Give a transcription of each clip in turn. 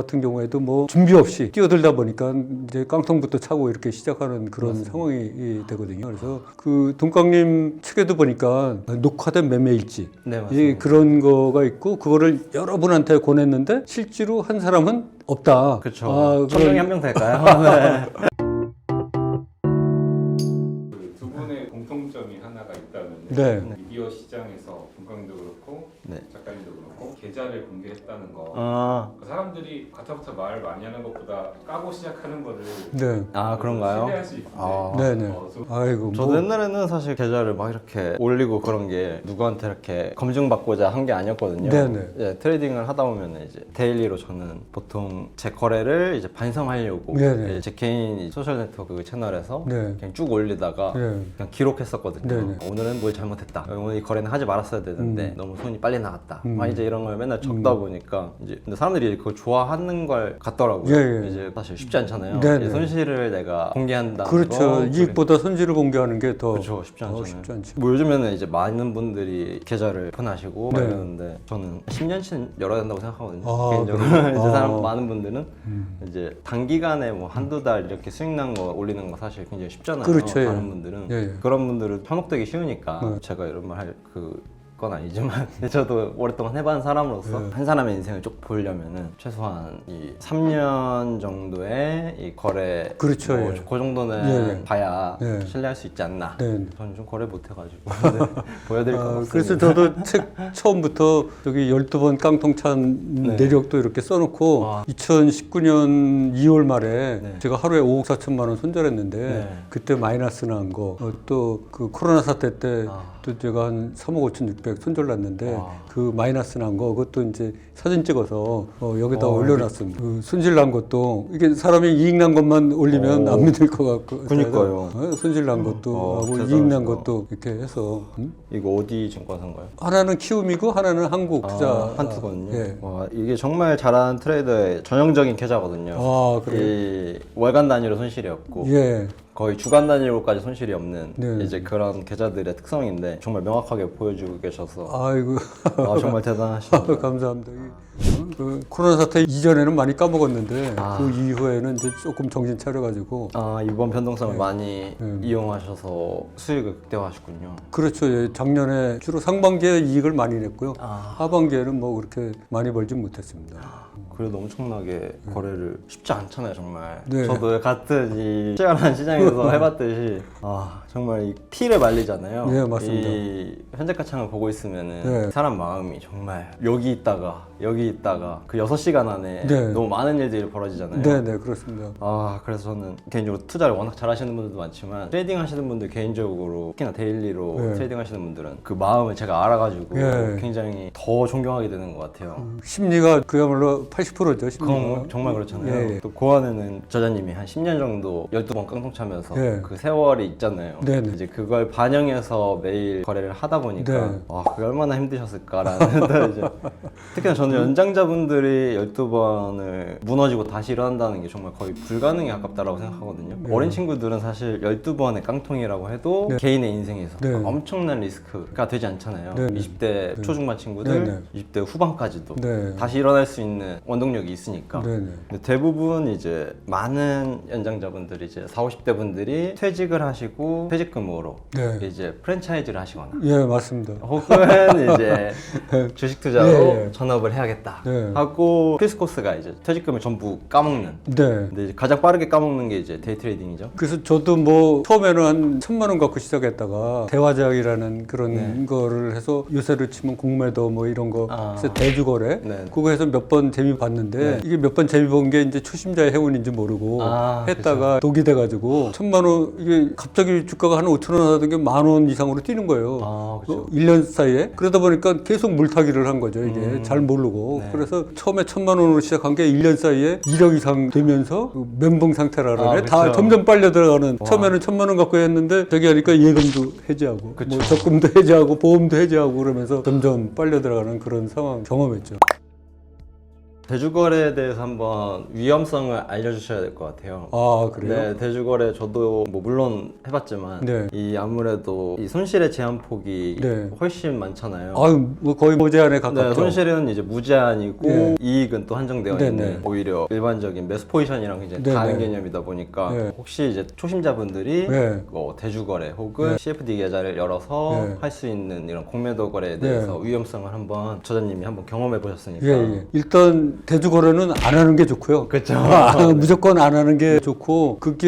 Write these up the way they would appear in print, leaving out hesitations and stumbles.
같은 경우에도 뭐 준비 없이 뛰어들다 보니까 이제 깡통부터 차고 이렇게 시작하는 그런 맞습니다. 상황이 되거든요. 그래서 그 동강님 책에도 보니까 녹화된 매매일지 네, 맞습니다. 그런 거가 있고 그거를 여러분한테 권했는데 실제로 한 사람은 없다. 그렇죠. 천 명에 한 명 될까요? 네. 두 분의 공통점이 하나가 있다면 네. 미디어 시장에서 동강도 그렇고 네. 작가님도 그렇고 계좌를 공개했다는 거. 아, 그 사람들이 가타부터 말 많이 하는 것보다 까고 시작하는 거를 네. 그런가요? 신뢰할 수 있는데 아. 네네. 아이고 저도 뭐 옛날에는 사실 계좌를 막 이렇게 올리고 그런 게 누구한테 이렇게 검증받고자 한 게 아니었거든요. 네네. 이제 트레이딩을 하다 보면 이제 데일리로 저는 보통 제 거래를 이제 반성하려고 네네. 이제 제 개인 소셜 네트워크 채널에서 네. 그냥 쭉 올리다가 네. 그냥 기록했었거든요. 네네. 오늘은 뭘 잘못했다. 오늘 이 거래는 하지 말았어야 되는데 너무 손이 빨리 나갔다. 막 이제 이런 걸 맨날 적다 보니까 이제 근데 사람들이 그걸 좋아하는 걸 같더라고요. 예, 예. 이제 사실 쉽지 않잖아요. 네네. 이 손실을 내가 공개한다는 그렇죠. 거. 이익보다 손실을 공개하는 게 더 그렇죠. 쉽지 않잖아요. 쉽지 않죠. 뭐 요즘에는 이제 많은 분들이 계좌를 오픈하시고 네. 이러는데 저는 10년치는 열어야 된다고 생각하거든요. 아, 개인적으로 그래요? 이제 아. 사람 많은 분들은 이제 단기간에 뭐 한두 달 이렇게 수익 난 거 올리는 거 사실 굉장히 쉽잖아요. 그렇죠, 예. 다른 분들은 예, 예. 그런 분들은 현혹되기 쉬우니까 네. 제가 이런 말 할 건 아니지만 저도 오랫동안 해본 사람으로서 네. 한 사람의 인생을 쭉 보려면은 최소한 이 3년 정도의 이 거래 그렇죠, 뭐 예. 그 정도는 예, 예. 봐야 네. 신뢰할 수 있지 않나. 네. 저는 좀 거래 못 해가지고 보여드릴 것 같습니다. 그래서 저도 책 처음부터 여기 12번 깡통 찬 네. 내력도 이렇게 써놓고 와. 2019년 2월 말에 네. 제가 하루에 5억 4천만 원 손절했는데 네. 그때 마이너스 난 거 또 그 코로나 사태 때 아. 또 제가 한 3억 5천 6백 손절 났는데 와. 그 마이너스 난 거 그것도 이제 사진 찍어서 여기다 어, 올려놨습니다. 그 손실 난 것도 이게 사람이 이익 난 것만 올리면 오. 안 믿을 것 같고 그니까요. 손실 난 것도 하고 대단하시다. 이익 난 것도 이렇게 해서 이거 어디 증권사인가요? 하나는 키움이고 하나는 한국 투자 한투거든요. 예. 와, 이게 정말 잘하는 트레이더의 전형적인 계좌거든요. 아, 그래요? 이 월간 단위로 손실이 없고 예. 거의 주간 단위로까지 손실이 없는 네. 이제 그런 계좌들의 특성인데 정말 명확하게 보여주고 계셔서 아이고 정말 대단하십니다. 감사합니다. 그 코로나 사태 이전에는 많이 까먹었는데 아. 그 이후에는 이제 조금 정신 차려가지고 이번 변동성을 많이 네. 이용하셔서 수익을 극대화하셨군요. 그렇죠. 예, 작년에 주로 상반기에 이익을 많이 냈고요. 아. 하반기에는 뭐 그렇게 많이 벌진 못했습니다. 그래도 엄청나게 거래를 쉽지 않잖아요, 정말. 네. 저도 같은 이 치열한 시장에서 해봤듯이 정말 이 피를 말리잖아요. 네, 맞습니다. 이 현재가창을 보고 있으면은 네. 사람 마음이 정말 여기 있다가 그 6시간 안에 네. 너무 많은 일들이 벌어지잖아요. 네, 그렇습니다. 그래서 저는 개인적으로 투자를 워낙 잘 하시는 분들도 많지만 트레이딩 하시는 분들 개인적으로 특히나 데일리로 네. 트레이딩 하시는 분들은 그 마음을 제가 알아가지고 네. 굉장히 더 존경하게 되는 것 같아요. 심리가 그야말로 80%죠. 심리가. 그건 정말 그렇잖아요. 예, 예. 또 고안에는 저자님이 한 10년 정도 12번 깡통 차면서 예. 그 세월이 있잖아요. 네네. 이제 그걸 반영해서 매일 거래를 하다 보니까 네. 그게 얼마나 힘드셨을까라는 또 이제 특히나 저는 연장자분들이 12번을 무너지고 다시 일어난다는 게 정말 거의 불가능에 가깝다라고 생각하거든요. 네. 어린 친구들은 사실 12번의 깡통이라고 해도 네. 개인의 인생에서 네. 엄청난 리스크가 되지 않잖아요. 네. 20대 초중반 친구들, 네. 20대 후반까지도 네. 다시 일어날 수 있는 원동력이 있으니까. 네네. 근데 대부분 이제 많은 연장자분들이 이제 40, 50대 분들이 퇴직을 하시고 퇴직금으로 네. 이제 프랜차이즈를 하시거나 예, 맞습니다. 혹은 이제 주식 투자로 예, 예. 전업을 해야겠다 네. 하고 필수 코스가 이제 퇴직금을 전부 까먹는. 네. 근데 이제 가장 빠르게 까먹는 게 이제 데이 트레이딩이죠. 그래서 저도 뭐 처음에는 한 1,000만 원 갖고 시작했다가 대화제약이라는 그런 네. 거를 해서 요새로 치면 공매도 뭐 이런 거 해서 네. 대주거래 그거 해서 몇 번 재미 봤는데 이게 몇 번 재미 본 게 이제 초심자의 행운인지 모르고 했다가 독이 돼가지고 1,000만 원 이게 갑자기 주가가 한 5천 원 하던 게 10,000원 이상으로 뛰는 거예요. 그렇죠. 1년 사이에 그러다 보니까 계속 물타기를 한 거죠. 이게 잘 모르고 네. 그래서 처음에 1,000만 원으로 시작한 게 1년 사이에 1억 이상 되면서 그 멘붕 상태라 그러네. 다 그렇죠. 점점 빨려 들어가는. 처음에는 1,000만 원 갖고 했는데 저기 하니까 예금도 해지하고 그쵸. 뭐 적금도 해지하고 보험도 해지하고 그러면서 점점 빨려 들어가는 그런 상황 경험했죠. 대주거래에 대해서 한번 위험성을 알려주셔야 될 것 같아요. 아, 그래요? 네, 대주거래 저도 뭐 물론 해봤지만 네. 이 아무래도 이 손실의 제한폭이 네. 훨씬 많잖아요. 아유, 뭐 거의 무제한에 네, 가깝죠. 손실은 이제 무제한이고 네. 이익은 또 한정되어 네, 있는 네. 오히려 일반적인 매수 포지션이랑 굉장히 네, 다른 네. 개념이다 보니까 네. 혹시 이제 초심자분들이 네. 대주거래 혹은 네. CFD 계좌를 열어서 네. 할 수 있는 이런 공매도 거래에 대해서 위험성을 한번 저자님이 한번 경험해 보셨으니까. 예, 예. 일단 대주거래는 안 하는 게 좋고요. 그렇죠. 무조건 안 하는 게 좋고, 그게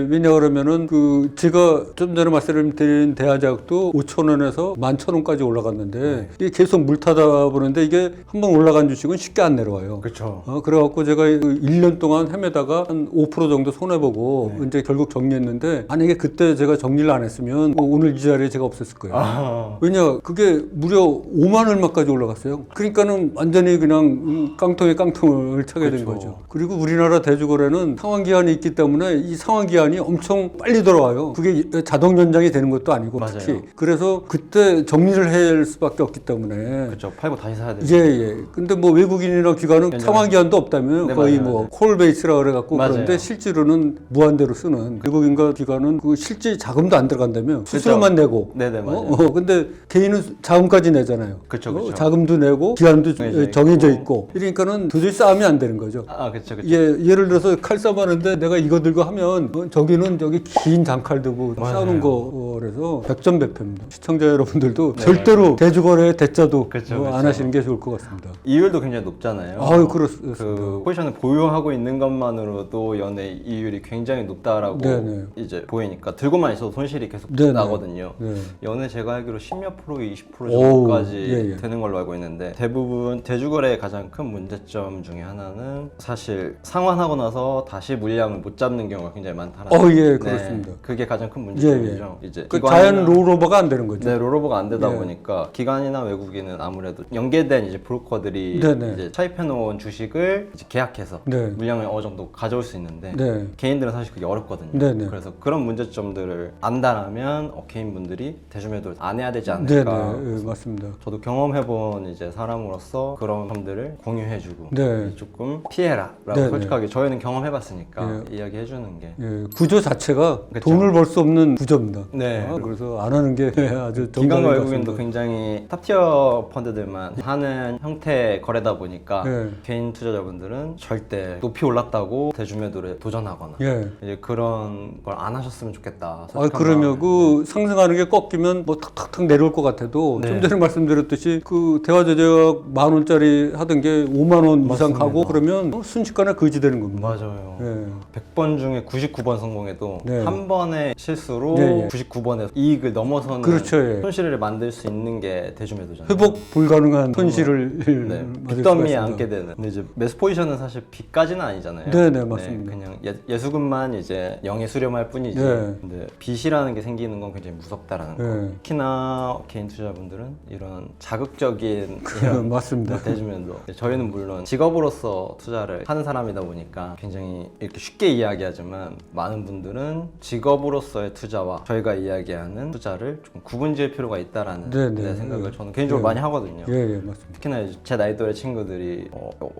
왜냐 그러면은 제가 좀 전에 말씀드린 대하자격도 5,000원에서 11,000원까지 올라갔는데 이게 계속 물타다 보는데 이게 한번 올라간 주식은 쉽게 안 내려와요. 그렇죠. 그래갖고 제가 1년 동안 헤매다가 한 5% 정도 손해보고 이제 결국 정리했는데, 만약에 그때 제가 정리를 안 했으면 오늘 이 자리에 제가 없었을 거예요. 왜냐, 그게 무려 5만 얼마까지 올라갔어요. 그러니까는 완전히 그냥 깡통에 깡통을 차게 된 그렇죠. 거죠. 그리고 우리나라 대주거래는 상환기한이 있기 때문에 이 상환기한이 엄청 빨리 돌아와요. 그게 자동 연장이 되는 것도 아니고 맞아요. 특히. 그래서 그때 정리를 해야 할 수밖에 없기 때문에. 그렇죠. 팔고 다시 사야 돼요. 예, 예. 근데 뭐 외국인이나 기관은 상환기한도 없다면 네, 거의 맞아요, 뭐 콜 베이스라 그래갖고 맞아요. 그런데 실제로는 무한대로 쓰는, 외국인과 기관은 그 실제 자금도 안 들어간다며 수수료만 내고. 네네, 맞아요. 근데 개인은 자금까지 내잖아요. 그쵸, 그쵸. 자금도 내고 기한도 정해져 있고. 있고. 그러니까는 도저히 싸움이 안 되는 거죠. 그렇죠, 그렇죠. 예를 들어서 칼 싸움하는데 내가 이거 들고 하면 저기는 저기 긴 장칼 들고 맞아요. 싸우는 거라서 백전백패입니다. 시청자 여러분들도 절대로 대주거래 대자도 그쵸, 안 그쵸. 하시는 게 좋을 것 같습니다. 이율도 굉장히 높잖아요. 아유, 그렇습니다. 그 포지션을 보유하고 있는 것만으로도 연애 이율이 굉장히 높다라고 네네. 이제 보이니까 들고만 있어도 손실이 계속 네네. 나거든요. 네. 연애 제가 알기로 10몇 프로, 20% 오우, 정도까지 예, 예. 되는 걸로 알고 있는데, 대부분 대주거래의 가장 큰 문제점 중에 하나는 사실 상환하고 나서 다시 물량을 못 잡는 경우가 굉장히 많다라는. 예, 그렇습니다. 그게 가장 큰 문제점이죠. 이제 그 기관이나- 자연 롤오버가 안 되는 거죠. 네, 롤오버가 안 되다 예. 보니까 기관이나 외국인은 아무래도 연계된 이제 브로커들이 네네. 이제 차입해놓은 주식을 이제 계약해서 네. 물량을 어느 정도 가져올 수 있는데 네. 개인들은 사실 그게 어렵거든요. 네네. 그래서 그런 문제점들을 안다라면 개인분들이 대주매도를 안 해야 되지 않을까. 네네. 맞습니다. 저도 경험해본 이제 사람으로서 그런 점들을 공유해주고 네. 조금 피해라라고 네네. 솔직하게 저희는 경험해봤으니까 예. 이야기해주는 게. 예, 구조 자체가 그쵸. 돈을 벌 수 없는 구조입니다. 네. 그래서 안 하는 게 아주 기관과 정답인 것 외국인도 같습니다. 굉장히 탑티어 펀드들만 하는 형태 거래다 보니까 네. 개인 투자자분들은 절대 높이 올랐다고 대주매도를 도전하거나 예. 이제 그런 걸 안 하셨으면 좋겠다. 그러면 그 상승하는 게 꺾이면 뭐 탁탁탁 내려올 것 같아도 네. 좀 전에 말씀드렸듯이 그 대화제작 10,000원짜리 하던 게 5만 원 이상 맞습니다. 가고 그러면 순식간에 거지되는 겁니다. 맞아요. 예. 100번 중에 99번 성공해도 네. 한 번의 실수로 예, 예. 99번의 이익을 넘어서는 그렇죠, 예. 손실을 만들 수 있는 게 대주매도잖아요. 회복 불가능한 손실을 네, 맞을 수가 빚더미에 있습니다. 앉게 되는. 근데 이제 매수 포지션은 사실 빚까지는 아니잖아요. 네네, 맞습니다. 그냥 예수금만 이제 영에 수렴할 뿐이지. 네. 근데 빚이라는 게 생기는 건 굉장히 무섭다라는 거. 네. 특히나 개인 투자분들은 이런 자극적인 이런 맞습니다. 대주면도 저희는 물론 직업으로서 투자를 하는 사람이다 보니까 굉장히 이렇게 쉽게 이야기하지만 많은 분들은 직업으로서의 투자와 저희가 이야기하는 투자를 조금 구분지을 필요가 있다라는 네네. 생각을 저는 개인적으로 네. 많이 하거든요. 예, 예, 맞습니다. 특히나 이제 제 나이 또래 친구들이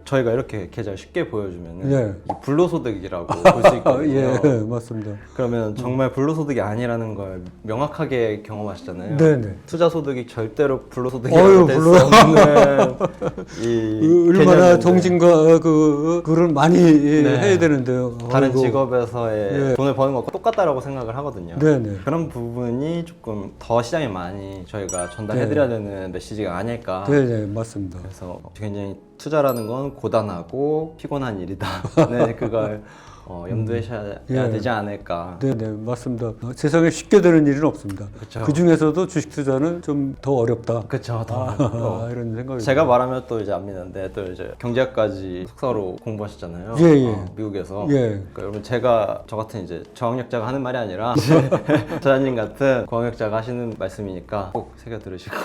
저희가 이렇게 계좌를 쉽게 보여주면 예. 불로소득이라고 볼 수 있거든요. 예, 맞습니다. 그러면 정말 불로소득이 아니라는 걸 명확하게 경험하셨잖아요. 네네. 투자 소득이 절대로 어휴, 불로소득이라고 될 수 물론. 없는 이 얼마나 개념인데 정신과 그걸 많이 네. 해야 되는데요. 다른 아이고. 직업에서의 예. 돈을 버는 것과 똑같다라고 생각을 하거든요. 네네. 그런 부분이 조금 더 시장에 많이 저희가 전달해드려야 되는 메시지가 아닐까. 네네, 맞습니다. 그래서 굉장히 투자라는 건 고단하고 피곤한 일이다. 네, 그걸 염두에 셔야 예. 되지 않을까. 네네, 맞습니다. 세상에 쉽게 되는 일은 없습니다. 그쵸. 그 중에서도 주식 투자는 좀 더 어렵다. 그렇죠. 이런 생각이 제가 말하면 또 이제 안 믿는데 또 이제 경제학까지 석사로 공부하셨잖아요. 예, 예. 미국에서. 예. 그러니까 여러분 제가 저 같은 이제 저학력자가 하는 말이 아니라 저자님 같은 고학력자가 하시는 말씀이니까 꼭 새겨 들으시고.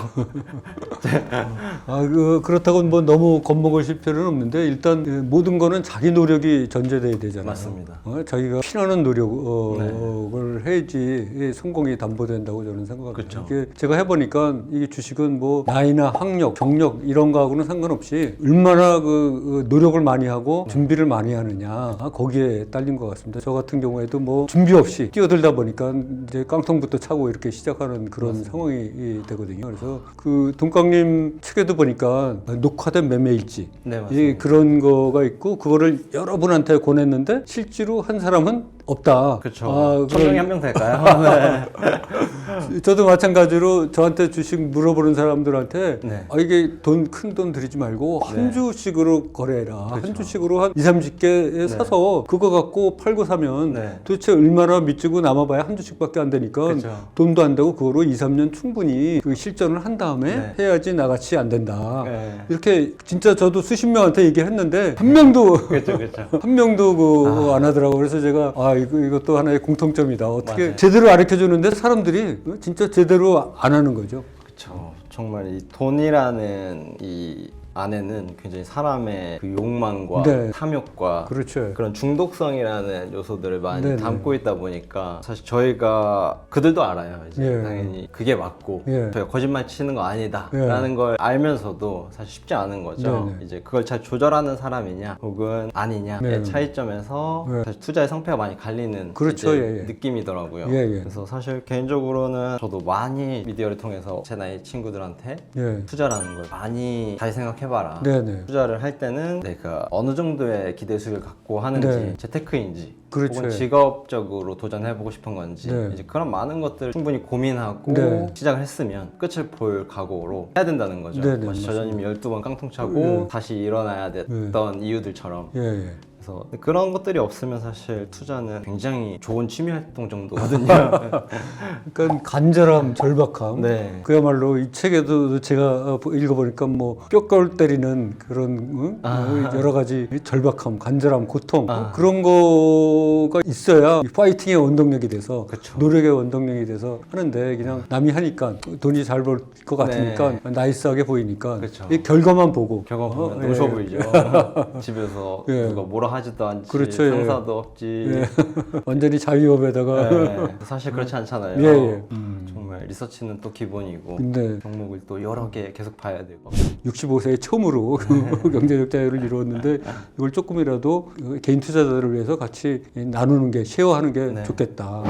그렇다고 뭐 너무 겁먹으실 필요는 없는데 일단 모든 거는 자기 노력이 전제돼야 되잖아요. 맞습니다. 자기가 피나는 노력을 해야지 성공이 담보된다고 저는 생각합니다. 그렇죠. 이게 제가 해보니까 이게 주식은 뭐 나이나 학력, 경력 이런 거하고는 상관없이 얼마나 그 노력을 많이 하고 준비를 많이 하느냐 거기에 딸린 것 같습니다. 저 같은 경우에도 뭐 준비 없이 뛰어들다 보니까 이제 깡통부터 차고 이렇게 시작하는 그런 맞습니다. 상황이 되거든요. 그래서 그 동강님 책에도 보니까 녹화된 매매일지 네, 맞습니다. 그런 거가 있고 그거를 여러분한테 권했는데 실제로 한 사람은 없다. 그렇죠. 천 명에 한 명 될까요? 네. 저도 마찬가지로 저한테 주식 물어보는 사람들한테 네. 이게 큰 돈 들이지 말고 한 네. 주씩으로 거래해라. 그렇죠. 한 주씩으로 한 2, 30개 사서 그거 갖고 팔고 사면 네. 도대체 얼마나 밑지고 남아봐야 한 주씩밖에 안 되니까 그렇죠. 돈도 안 되고 그거로 2, 3년 충분히 그 실전을 한 다음에 네. 해야지 나같이 안 된다. 네. 이렇게 진짜 저도 수십 명한테 얘기했는데 한 명도 그렇죠, 그렇죠. 한 명도 안 하더라고. 그래서 제가 이것도 하나의 공통점이다. 어떻게 맞아요. 제대로 가르쳐 주는데 사람들이 진짜 제대로 안 하는 거죠. 그렇죠. 정말 이 돈이라는 이 안에는 굉장히 사람의 그 욕망과 네. 탐욕과 그렇죠. 그런 중독성이라는 요소들을 많이 네네. 담고 있다 보니까 사실 저희가 그들도 알아요. 이제 예. 당연히 그게 맞고 예. 저희가 거짓말 치는 거 아니다 예. 라는 걸 알면서도 사실 쉽지 않은 거죠. 네네. 이제 그걸 잘 조절하는 사람이냐 혹은 아니냐의 네. 차이점에서 네. 사실 투자의 성패가 많이 갈리는 그렇죠. 이제 예, 예. 느낌이더라고요. 예, 예. 그래서 사실 개인적으로는 저도 많이 미디어를 통해서 제 나이 친구들한테 예. 투자라는 걸 많이 잘 생각해봐라. 네네. 투자를 할 때는 내가 어느 정도의 기대 수익을 갖고 하는지, 네. 재테크인지, 그렇죠. 혹은 직업적으로 도전해보고 싶은 건지, 네. 이제 그런 많은 것들을 충분히 고민하고 네. 시작을 했으면 끝을 볼 각오로 해야 된다는 거죠. 네, 네, 마치 저자님이 12번 깡통 차고 네. 다시 일어나야 됐던 이유들처럼. 예, 예. 그래서 그런 것들이 없으면 사실 투자는 굉장히 좋은 취미 활동 정도거든요. 그러니까 간절함, 절박함. 네. 그야말로 이 책에도 제가 읽어보니까 뭐 뼈가루 때리는 그런 여러 가지 절박함, 간절함, 고통 그런 거가 있어야 파이팅의 원동력이 돼서 그쵸. 노력의 원동력이 돼서 하는데 그냥 남이 하니까 돈이 잘 벌 것 같으니까 나이스하게 보이니까 그쵸. 이 결과만 보고 경험 보면 예. 노셔 보이죠. 집에서 예. 누가 뭐라 하지도 않지, 그렇죠, 예. 상사도 없지. 예. 완전히 자유업에다가 네. 사실 그렇지 않잖아요. 예, 예. 정말 리서치는 또 기본이고 근데 종목을 또 여러 개 계속 봐야 되고. 65세에 처음으로 경제적 자유를 이루었는데 이걸 조금이라도 개인 투자자들을 위해서 같이 나누는 게 쉐어하는 게 네. 좋겠다.